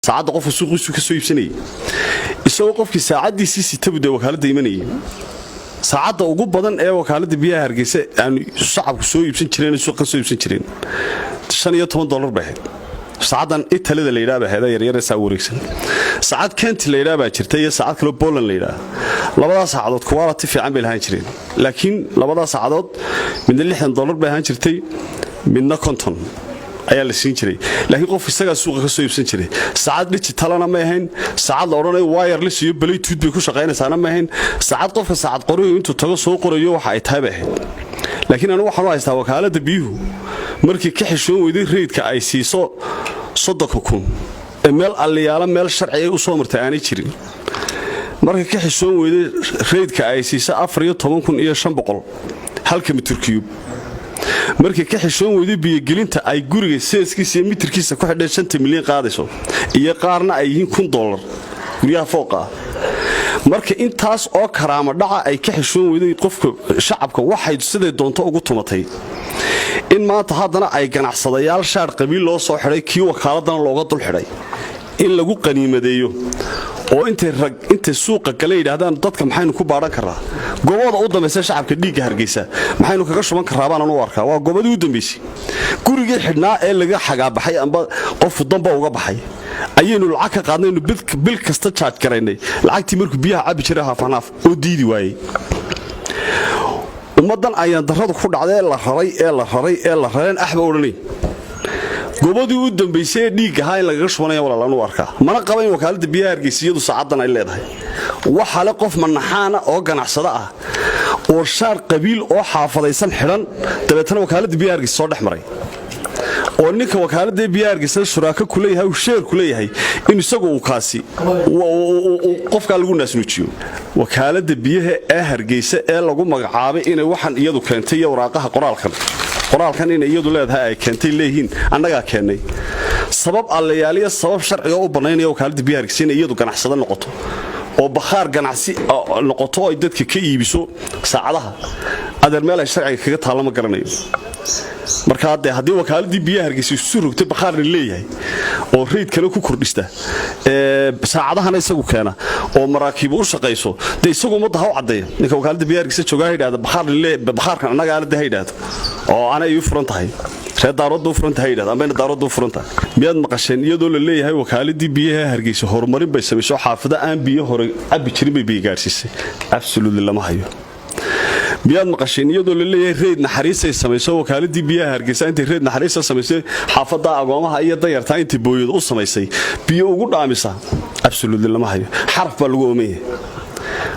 saacada qof suuqiisu ka soo iibsanay isagoo qofkii saacadiisii sitaba wakaalada imanayay saacada ugu badan ee wakaalada biyaha Hargeysa aan shacabku soo iibsan jireen suuqa soo iibsan jireen $15 baahed saacadan Italy la yiraahdo heeda yar saa wareegsan saacad Kent la yiraahdo jirtay iyo saacad kale Poland la yiraahdo labada saacadood quality fiican bay lahayn jireen laakiin labada saacadood midna $60 bay ahaan jirtay midna konton ayaa la siin jiray laakiin qof isaga suuqa ka soo iibsan jiray saacad digitalna ma ahayn saacad la oranayo wireless iyo bluetooth bay ku shaqeynaysaana ma ahayn saacad qofka saacad qorayo intuu tago soo qorayo waxa ay tahay baahed laakiin anigu waxaan u haystaa wakaalada biyuhu markii ka xishoon weyday reedka ay siiso 30,000 meel aliyaala meel sharci u soo martay aanay jirin markii ka xishoon weyday reedka ay siiso 14,500 halka mitir cube markii ka xishoon weyday biyo gelinta ay guriga seeskiisa iyo mitirkiisa ku xidhay 5 milyan qaadayso iyo qaarna ay yihiin $1,000 guriyaha fooqa marka intaas oo karaama dhaca ay ka xishoon weyday qofka shacabka waxay siday doonto ugu tumatay in maanta haddana ay ganacsadayaal shaar qabiil loo soo xiray kii wakaaladana looga dul xiray in lagu qaniimadeeyo oo intay suuqa kale yiraahdaan dadka maxaynu ku baaran karaa gobada u dambeysay shacabka dhiiga Hargeysa maxaynu kaga shuban karaa baan u arkaa waa gobadii u dambeysay gurigii xidhnaa ee laga xagaabaxay amba qof damba uga baxay ayaynu lacag ka qaadnayno bil kasta charge gareynay lacagtii markuu biyaha cabi jiray haafanaaf oo diidi waayay ummadan ayaan darrada ku dhacday la raray axba oranay gobadii u dambeysay dhiig ahaa in laga shubanayo walaalaan u arkaa mana qabayn wakaalada biyaha Hargeysiyadu saacadan ay leedahay waxa la qof manaxaana oo ganacsada ah oo shaar qabiil oo xaafadaysan xiran dabeetana wakaalada biyaha Hargeysa soo dhaxmaray oo ninka wakaalada biyaha Hargeysa shuraaka ku leeyahay oo sheer ku leeyahay in isagu uu kaasi qofka lagu naasnuujiyo wakaalada biyaha ee Hargeysa ee lagu magacaabay inay waxan iyadu keentay waraaqaha qoraalkan inay iyadu leedahay ay keentay leeyihiin annaga keenay sabab allayaaliya sabab sharciga u banaynaya wakaalada biyaha Hargeysa inay iyadu ganacsada noqoto oo bakhaar ganacsi noqoto ay dadka ka iibiso saacadaha adeer meel ay sharciga kaga taalama garanayo marka haddii wakaaladii biyaha Hargeysa isu rogtay bakhaar leeyahay oo reed kale ku kordhista saacadahana isagu keena oo maraakiib u shaqeyso isagu umada ha u cadeeyo ninka wakaalada biyaha Hargeysa jooga yiraahdo bakhaarkan anaga aalada hayraado oo ana ay u furan tahay reedaaradu u furan tahay yiraahdo ama daaradu u furan tahay miyad maqasheen iyadoo la leeyahay wakaaladii biyaha Hargeysa horumarin bay sameeyso xaafada aan biyo hore abi jirin bay gaarsiisay absolutely lama hayo biyad maqasheen iyadoo la leeyahay reed naxariis ay sameeyso wakaaladii biyaha Hargeysa intii reed naxariis sameeyay xaafada agoomaha iyo dayarta intii booyad u sameeyay biyo ugu dhaamisa absolutely lama hayo xarf baa lagu oomeeyay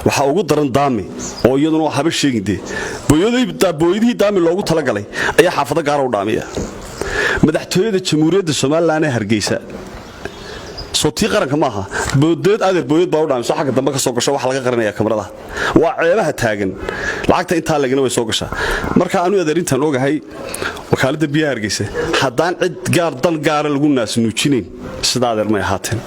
waxa ugu daran daami oo iyaduna waxba sheegintay booyadii daami loogu tala galay ayaa xaafada gaar u dhaamiya madaxtooyada jamhuuriyadda Soomaaliland ee Hargeysa sootii qaranka maaha booyad baa u dhaamso xagga dambe ka soo gasho wax laga qarinaya kamarada waa ceebaha taagan lacagta inta lagana way soo gashaa marka aanu adeerintan ogahay wakaalada biyaha Hargeysa hadaan cid gaar dan gaar lagu naasnuujinayn sida adeer ma ahaateen